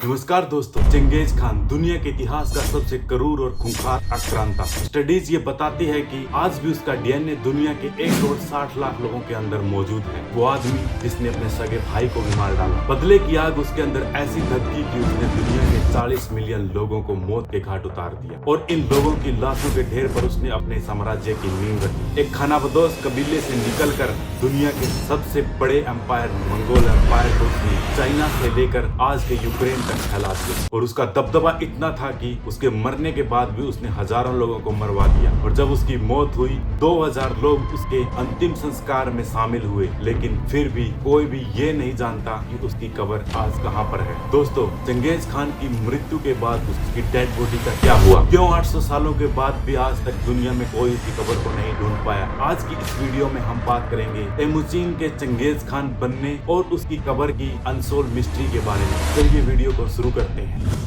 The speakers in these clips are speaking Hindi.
नमस्कार दोस्तों, चंगेज खान दुनिया के इतिहास का सबसे क्रूर और खूंखार आक्रांता था। स्टडीज ये बताती है कि आज भी उसका डीएनए दुनिया के 1 करोड़ 60 लाख लोगों के अंदर मौजूद है। वो आदमी जिसने अपने सगे भाई को भी मार डाला। बदले की आग उसके अंदर ऐसी धधकी कि उसने दुनिया के 40 मिलियन लोगों को मौत के घाट उतार दिया और इन लोगों की लाशों के ढेर पर उसने अपने साम्राज्य की नींव रखी। एक खानाबदोश कबीले से निकलकर दुनिया के सबसे बड़े एम्पायर मंगोल एम्पायर को उसने चाइना से लेकर आज के यूक्रेन तक फैला दिया और उसका दबदबा इतना था कि उसके मरने के बाद भी उसने हजारों लोगों को मरवा दिया और जब उसकी मौत हुई 2000 लोग उसके अंतिम संस्कार में शामिल हुए, लेकिन फिर भी कोई भी ये नहीं जानता कि उसकी कब्र आज कहां पर है। दोस्तों, चंगेज खान की मृत्यु के बाद उसकी डेड बॉडी का क्या हुआ? क्यों 800 सालों के बाद भी आज तक दुनिया में कोई उसकी कब्र को नहीं ढूंढ पाया? आज की इस वीडियो में हम बात करेंगे तेमुचिन के चंगेज खान बनने और उसकी कब्र की अनसोल्ड मिस्ट्री के बारे में। चलिए वीडियो को शुरू करते हैं।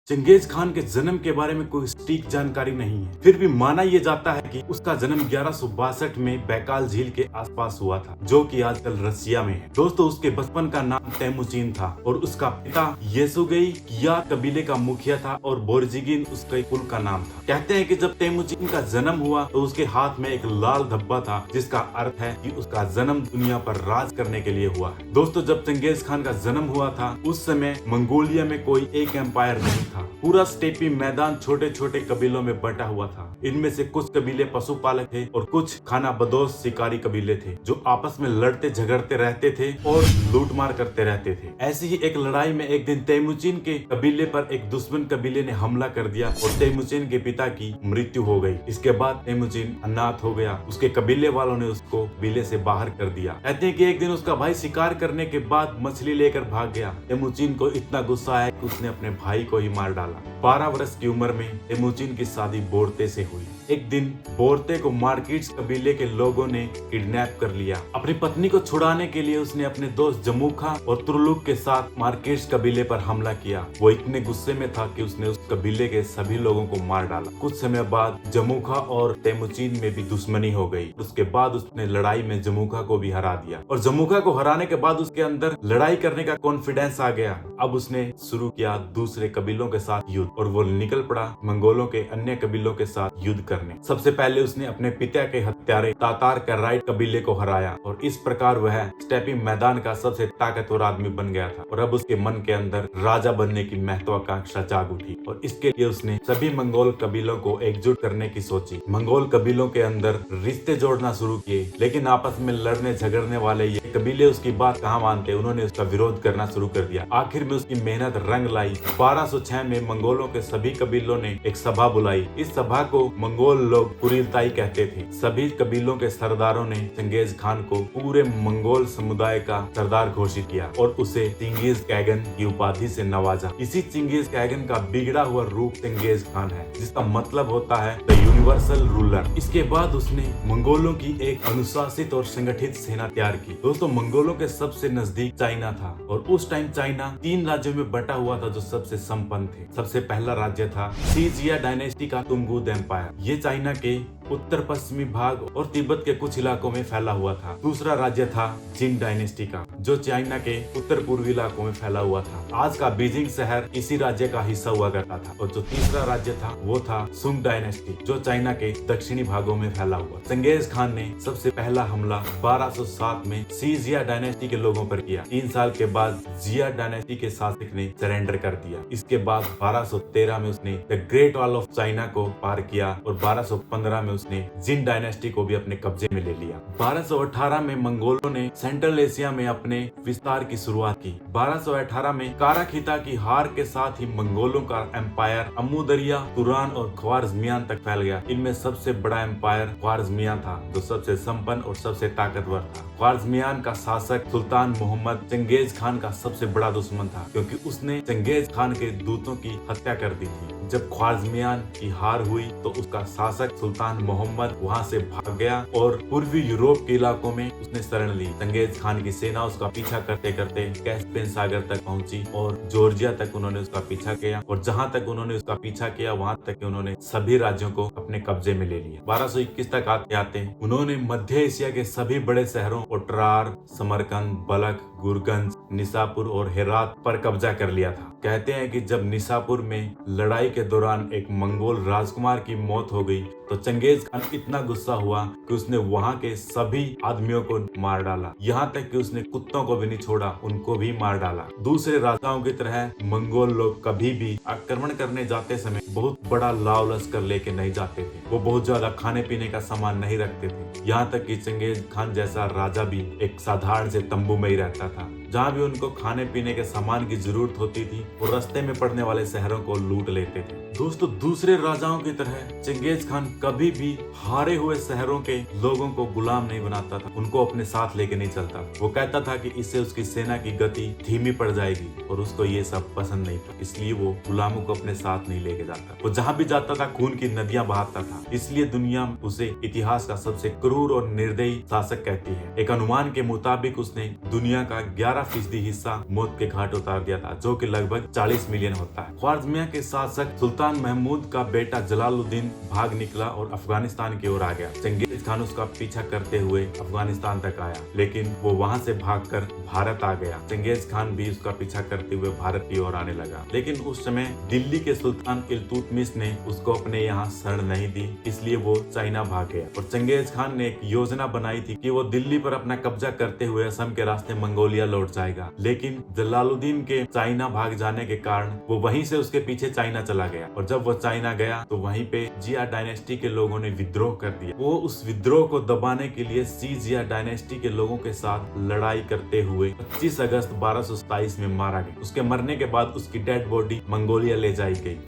चंगेज खान के जन्म के बारे में कोई सटीक जानकारी नहीं है, फिर भी माना यह जाता है कि उसका जन्म 1162 में बैकाल झील के आसपास हुआ था, जो कि आजकल रसिया में है। दोस्तों, उसके बचपन का नाम तेमुचिन था और उसका पिता येसुगेई किया कबीले का मुखिया था और बोर्जिगिन उसके कुल का नाम था। कहते हैं कि जब तेमुचिन का जन्म हुआ तो उसके हाथ में एक लाल धब्बा था, जिसका अर्थ है कि उसका जन्म दुनिया पर राज करने के लिए हुआ है। दोस्तों, जब चंगेज खान का जन्म हुआ था उस समय मंगोलिया में कोई एक एम्पायर नहीं था। पूरा स्टेपी मैदान छोटे छोटे कबीलों में बटा हुआ था। इनमें से कुछ कबीले पशुपालक थे और कुछ खानाबदोश शिकारी कबीले थे जो आपस में लड़ते झगड़ते रहते थे और लूटमार करते रहते थे। ऐसी ही एक लड़ाई में एक दिन तेमुचिन के कबीले पर एक दुश्मन कबीले ने हमला कर दिया और तेमुचिन के पिता की मृत्यु हो गई। इसके बाद तेमुचिन अनाथ हो गया। उसके कबीले वालों ने उसको कबीले से बाहर कर दिया। कहते हैं कि एक दिन उसका भाई शिकार करने के बाद मछली लेकर भाग गया। तेमुचिन को इतना गुस्सा आया कि उसने अपने भाई को ही मार डाला। 12 वर्ष की उम्र में तेमुचिन की शादी बोरते से हुई। एक दिन बोरते को मार्किट्स कबीले के लोगों ने किडनैप कर लिया। अपनी पत्नी को छुड़ाने के लिए उसने अपने दोस्त जमुखा और तुरलुक के साथ मार्किट्स कबीले पर हमला किया। वो इतने गुस्से में था कि उसने उस कबीले के सभी लोगों को मार डाला। कुछ समय बाद जमुखा और तेमुचिन में भी दुश्मनी हो गई। उसके बाद उसने लड़ाई में जमुखा को भी हरा दिया और जमुखा को हराने के बाद उसके अंदर लड़ाई करने का कॉन्फिडेंस आ गया। अब उसने शुरू किया दूसरे कबीलों के साथ युद्ध और वो निकल पड़ा मंगोलों के अन्य कबीलों के साथ युद्ध करने। सबसे पहले उसने अपने पिता के हत्यारे तातार कराइट कबीले को हराया और इस प्रकार वह स्टेपी मैदान का सबसे ताकतवर आदमी बन गया था और अब उसके मन के अंदर राजा बनने की महत्वाकांक्षा जाग उठी और इसके लिए उसने सभी मंगोल कबीलों को एकजुट करने की सोची। मंगोल कबीलों के अंदर रिश्ते जोड़ना शुरू किए, लेकिन आपस में लड़ने झगड़ने वाले ये कबीले उसकी बात कहाँ मानते। उन्होंने उसका विरोध करना शुरू कर दिया। आखिर में उसकी मेहनत रंग लाई। 1206 में मंगोलों के सभी कबीलों ने एक सभा बुलाई। इस सभा को मंगोल लोग कुरिलताई कहते थे। सभी कबीलों के सरदारों ने चंगेज खान को पूरे मंगोल समुदाय का सरदार घोषित किया और उसे चंगेज कैगन की उपाधि से नवाजा। इसी चंगेज कैगन का बिगड़ा हुआ रूप चंगेज खान है, जिसका मतलब होता है द यूनिवर्सल रूलर। इसके बाद उसने मंगोलों की एक अनुशासित और संगठित सेना तैयार की। दोस्तों, मंगोलों के सबसे नजदीक चाइना था और उस टाइम चाइना 3 राज्यों में बटा हुआ था जो सबसे संपन्न थे। सबसे पहला राज्य था सीजिया डायनेस्टी का तुंगुद एम्पायर। ये चाइना के उत्तर पश्चिमी भाग और तिब्बत के कुछ इलाकों में फैला हुआ था। दूसरा राज्य था जिन डायनेस्टी का, जो चाइना के उत्तर पूर्वी इलाकों में फैला हुआ था। आज का बीजिंग शहर इसी राज्य का हिस्सा हुआ करता था। और जो तीसरा राज्य था वो था सुंग डायनेस्टी, जो चाइना के दक्षिणी भागों में फैला हुआ। चंगेज खान ने सबसे पहला हमला 1207 में सीजिया डायनेस्टी के लोगों पर किया। 3 साल के बाद जिया डायनेस्टी के शासक ने सरेंडर कर दिया। इसके बाद 1213 में उसने the great wall of China को पार किया और 1215 में उसने जिन डायनेस्टी को भी अपने कब्जे में ले लिया। 1218 में मंगोलों ने सेंट्रल एशिया में अपने विस्तार की शुरुआत की। 1218 में काराखिता की हार के साथ ही मंगोलों का एम्पायर अम्मू दरिया, तुरान और ख्वारिज़मियान तक फैल गया। इनमें सबसे बड़ा एम्पायर ख्वारिज़मियान था, जो सबसे संपन्न और सबसे ताकतवर था। ख्वारिज़मियान का शासक सुल्तान मोहम्मद चंगेज खान का सबसे बड़ा दुश्मन था, क्योंकि उसने चंगेज खान के दूतों की हत्या कर दी थी। जब ख्वारज़मियान की हार हुई तो उसका शासक सुल्तान मोहम्मद वहां से भाग गया और पूर्वी यूरोप के इलाकों में उसने शरण ली। चंगेज खान की सेना उसका पीछा करते करते कैस्पियन सागर तक पहुंची और जॉर्जिया तक उन्होंने उसका पीछा किया, और जहां तक उन्होंने उसका पीछा किया वहां तक उन्होंने सभी राज्यों को अपने कब्जे में ले लिया। 1221 तक आते आते उन्होंने मध्य एशिया के सभी बड़े शहरों ओट्रार, समरकंद, बलख, गुरगंज, निसापुर और हेरात पर कब्जा कर लिया था। कहते हैं कि जब निसापुर में लड़ाई के दौरान एक मंगोल राजकुमार की मौत हो गई तो चंगेज खान इतना गुस्सा हुआ कि उसने वहां के सभी आदमियों को मार डाला, यहाँ तक कि उसने कुत्तों को भी नहीं छोड़ा, उनको भी मार डाला। दूसरे राजाओं की तरह मंगोल लोग कभी भी आक्रमण करने जाते समय बहुत बड़ा लाव लश्कर लेके नहीं जाते थे। वो बहुत ज्यादा खाने पीने का सामान नहीं रखते थे। यहाँ तक कि चंगेज खान जैसा राजा भी एक साधारण से तंबू में ही रहता था। जहाँ भी उनको खाने पीने के सामान की जरूरत होती थी वो रास्ते में पड़ने वाले शहरों को लूट लेते थे। दोस्तों, दूसरे राजाओं की तरह चंगेज खान कभी भी हारे हुए शहरों के लोगों को गुलाम नहीं बनाता था, उनको अपने साथ लेके नहीं चलता। वो कहता था कि इससे उसकी सेना की गति धीमी पड़ जाएगी और उसको ये सब पसंद नहीं था, इसलिए वो गुलामों को अपने साथ नहीं लेके जाता। वो जहाँ भी जाता था खून की नदियां बहाता था, इसलिए दुनिया उसे इतिहास का सबसे क्रूर और निर्दयी शासक कहती है। एक अनुमान के मुताबिक उसने दुनिया का 11% हिस्सा मौत के घाट उतार दिया था, जो कि लगभग 40 मिलियन होता है। ख्वारज़मिया के शासक सुल्तान महमूद का बेटा जलालुद्दीन भाग निकला और अफगानिस्तान की ओर आ गया। चंगेज खान उसका पीछा करते हुए अफगानिस्तान तक आया, लेकिन वो वहां से भागकर भारत आ गया। चंगेज खान भी उसका पीछा करते हुए भारत की ओर आने लगा, लेकिन उस समय दिल्ली के सुल्तान इल्तुतमिश ने उसको अपने यहाँ शरण नहीं दी, इसलिए वो चाइना भाग गया। और चंगेज खान ने एक योजना बनाई थी कि वो दिल्ली पर अपना कब्जा करते हुए असम के रास्ते मंगोलिया लौट जाएगा, लेकिन जलालुद्दीन के चाइना भाग जाने के कारण वो वहीं से उसके पीछे चाइना चला गया। और जब वो चाइना गया तो वहीं पे जिया डायनेस्टी के लोगों ने विद्रोह कर दिया। वो उस विद्रोह को दबाने के लिए सी जिया डायनेस्टी के लोगों के साथ लड़ाई करते हुए 25 अगस्त 1227 में मारा गया। उसके मरने के बाद उसकी डेड बॉडी मंगोलिया ले जाई गई।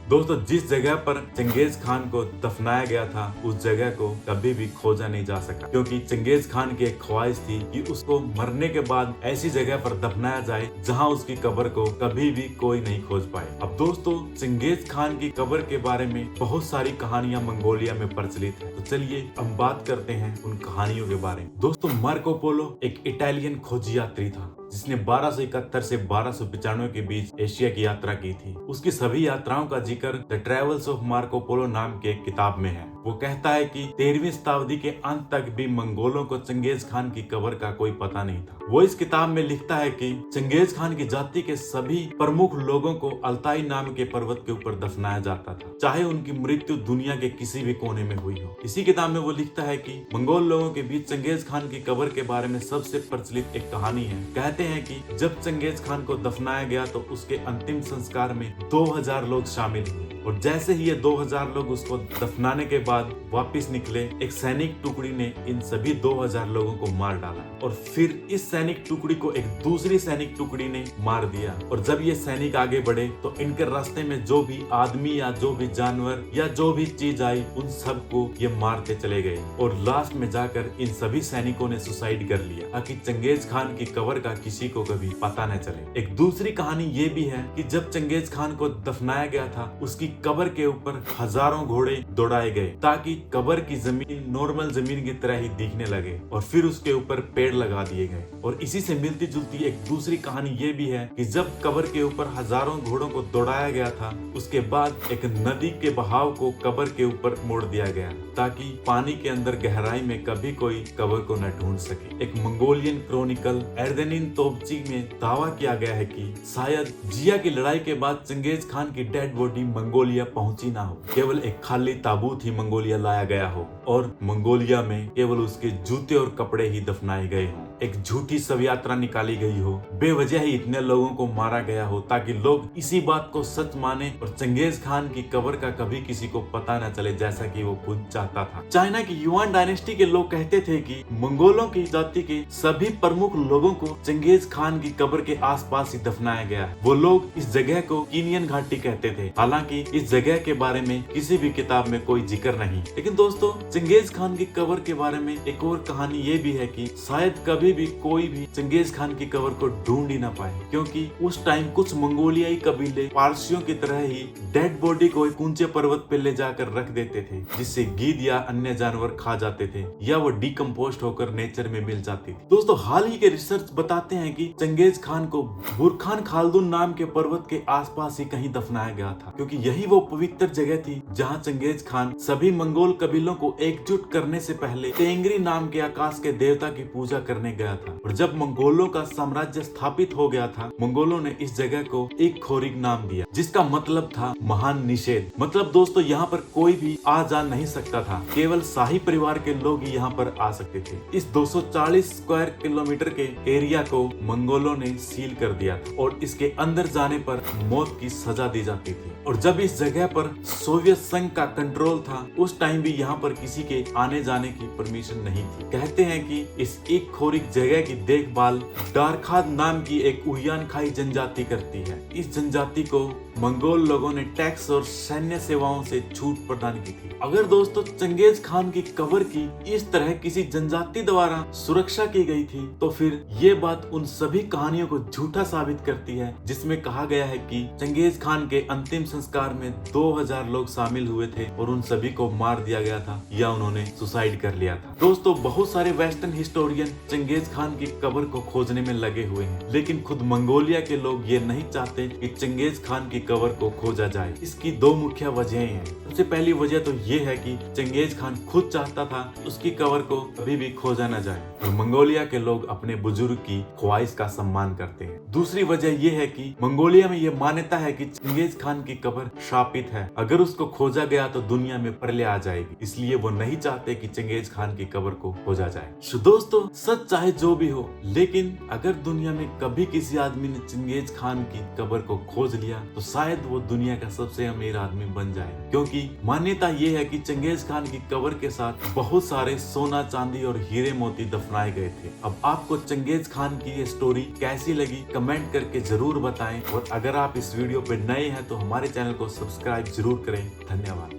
दोस्तों, जिस जगह पर चंगेज खान को दफनाया गया था उस जगह को कभी भी खोजा नहीं जा सका, क्योंकि चंगेज खान की एक ख्वाहिश थी कि उसको मरने के बाद ऐसी जगह पर दफनाया जाए जहां उसकी कब्र को कभी भी कोई नहीं खोज पाए। अब दोस्तों, चंगेज खान की कब्र के बारे में बहुत सारी कहानियां मंगोलिया में प्रचलित है, तो चलिए हम बात करते हैं उन कहानियों के बारे में। दोस्तों, मार्को पोलो एक इटालियन खोजी यात्री था जिसने 1271 से 1295 के बीच एशिया की यात्रा की थी। उसकी सभी यात्राओं का जिक्र the travels of Marco Polo नाम के एक किताब में है। वो कहता है कि 13वीं शताब्दी के अंत तक भी मंगोलों को चंगेज खान की कब्र का कोई पता नहीं था। वो इस किताब में लिखता है कि चंगेज खान की जाति के सभी प्रमुख लोगों को अल्ताई नाम के पर्वत के ऊपर दफनाया जाता था, चाहे उनकी मृत्यु दुनिया के किसी भी कोने में हुई हो। इसी किताब में वो लिखता है कि मंगोल लोगों के बीच चंगेज खान की कब्र के बारे में सबसे प्रचलित एक कहानी है। कहते हैं कि जब चंगेज खान को दफनाया गया तो उसके अंतिम संस्कार में 2000 लोग शामिल हुए, और जैसे ही ये 2000 लोग उसको दफनाने के बाद वापस निकले, एक सैनिक टुकड़ी ने इन सभी 2000 लोगों को मार डाला, और फिर इस सैनिक टुकड़ी को एक दूसरी सैनिक टुकड़ी ने मार दिया। और जब ये सैनिक आगे बढ़े तो इनके रास्ते में जो भी आदमी या जो भी जानवर या जो भी चीज आई उन सबको ये मारते चले गए, और लास्ट में जाकर इन सभी सैनिकों ने सुसाइड कर लिया ताकि चंगेज खान की कब्र का किसी को कभी पता न चले। एक दूसरी कहानी ये भी है कि जब चंगेज खान को दफनाया गया था उसकी कब्र के ऊपर हजारों घोड़े दौड़ाए गए ताकि कब्र की जमीन नॉर्मल जमीन की तरह ही दिखने लगे, और फिर उसके ऊपर पेड़ लगा दिए गए। और इसी से मिलती जुलती एक दूसरी कहानी ये भी है कि जब कब्र के ऊपर हजारों घोड़ों को दौड़ाया गया था उसके बाद एक नदी के बहाव को कब्र के ऊपर मोड़ दिया गया ताकि पानी के अंदर गहराई में कभी कोई कब्र को न ढूंढ सके। एक मंगोलियन क्रॉनिकल एर्देनिन तोबची में दावा किया गया है कि शायद जिया की लड़ाई के बाद चंगेज खान की डेड बॉडी मंगोलिया पहुंची ना हो, केवल एक खाली ताबूत ही मंगोलिया लाया गया हो और मंगोलिया में केवल उसके जूते और कपड़े ही दफनाए गए हों। एक झूठी शव यात्रा निकाली गई हो, बेवजह ही इतने लोगों को मारा गया हो ताकि लोग इसी बात को सच माने और चंगेज खान की कब्र का कभी किसी को पता न चले, जैसा कि वो खुद चाहता था। चाइना की युआन डायनेस्टी के लोग कहते थे कि मंगोलों की जाति के सभी प्रमुख लोगों को चंगेज खान की कब्र के आसपास ही दफनाया गया। वो लोग इस जगह को कीनियन घाटी कहते थे, हालांकि इस जगह के बारे में किसी भी किताब में कोई जिक्र नहीं। लेकिन दोस्तों, चंगेज खान की कब्र के बारे में एक और कहानी ये भी है कि शायद कभी अभी भी कोई भी चंगेज खान की कब्र को ढूंढ ही ना पाए, क्योंकि उस टाइम कुछ मंगोलियाई कबीले पारसियों की तरह ही डेड बॉडी को एक ऊंचे पर्वत पे ले जाकर रख देते थे, जिससे गीद या अन्य जानवर खा जाते थे या वो डिकम्पोस्ट होकर नेचर में मिल जाती थी। दोस्तों हाल ही के रिसर्च बताते हैं कि चंगेज खान को बुरखान खालदून नाम के पर्वत के आसपास ही कहीं दफनाया गया था, क्योंकि यही वो पवित्र जगह थी जहां चंगेज खान सभी मंगोल कबीलों को एकजुट करने से पहले तेंगरी नाम के आकाश के देवता की पूजा करने गया था। और जब मंगोलों का साम्राज्य स्थापित हो गया था, मंगोलों ने इस जगह को एक खोरिग नाम दिया, जिसका मतलब था महान निषेध। मतलब दोस्तों यहाँ पर कोई भी आ जा नहीं सकता था, केवल शाही परिवार के लोग ही यहाँ पर आ सकते थे। इस 240 स्क्वायर किलोमीटर के एरिया को मंगोलों ने सील कर दिया था और इसके अंदर जाने पर मौत की सजा दी जाती थी। और जब इस जगह पर सोवियत संघ का कंट्रोल था, उस टाइम भी यहाँ पर किसी के आने जाने की परमिशन नहीं थी। कहते हैं कि इस एक खोरिक जगह की देखभाल डारखाद नाम की एक उहियान खाई जनजाति करती है। इस जनजाति को मंगोल लोगों ने टैक्स और सैन्य सेवाओं से छूट प्रदान की थी। अगर दोस्तों चंगेज खान की कब्र की इस तरह किसी जनजाति द्वारा सुरक्षा की गई थी, तो फिर ये बात उन सभी कहानियों को झूठा साबित करती है जिसमें कहा गया है कि चंगेज खान के अंतिम संस्कार में 2000 लोग शामिल हुए थे और उन सभी को मार दिया गया था या उन्होंने सुसाइड कर लिया था। दोस्तों बहुत सारे वेस्टर्न हिस्टोरियन चंगेज खान की कब्र को खोजने में लगे हुए हैं, लेकिन खुद मंगोलिया के लोग ये नहीं चाहते कि चंगेज खान की कब्र को खोजा जाए। इसकी दो मुख्य वजहें हैं। सबसे पहली वजह तो ये है कि चंगेज खान खुद चाहता था उसकी कब्र को कभी भी खोजा न जाए, और मंगोलिया के लोग अपने बुजुर्ग की ख्वाहिश का सम्मान करते हैं। दूसरी वजह यह है कि मंगोलिया में यह मान्यता है कि चंगेज खान की कब्र शापित है, अगर उसको खोजा गया तो दुनिया में प्रलय आ जाएगी, इसलिए वो नहीं चाहते कि चंगेज खान की कब्र को खोजा जाए। तो दोस्तों सच चाहे जो भी हो, लेकिन अगर दुनिया में कभी किसी आदमी ने चंगेज खान की कब्र को खोज लिया तो शायद वो दुनिया का सबसे अमीर आदमी बन जाए, क्योंकि मान्यता ये है कि चंगेज खान की कब्र के साथ बहुत सारे सोना चांदी और हीरे मोती दफनाए गए थे। अब आपको चंगेज खान की ये स्टोरी कैसी लगी कमेंट करके जरूर बताएं, और अगर आप इस वीडियो पे नए हैं तो हमारे चैनल को सब्सक्राइब जरूर करें। धन्यवाद।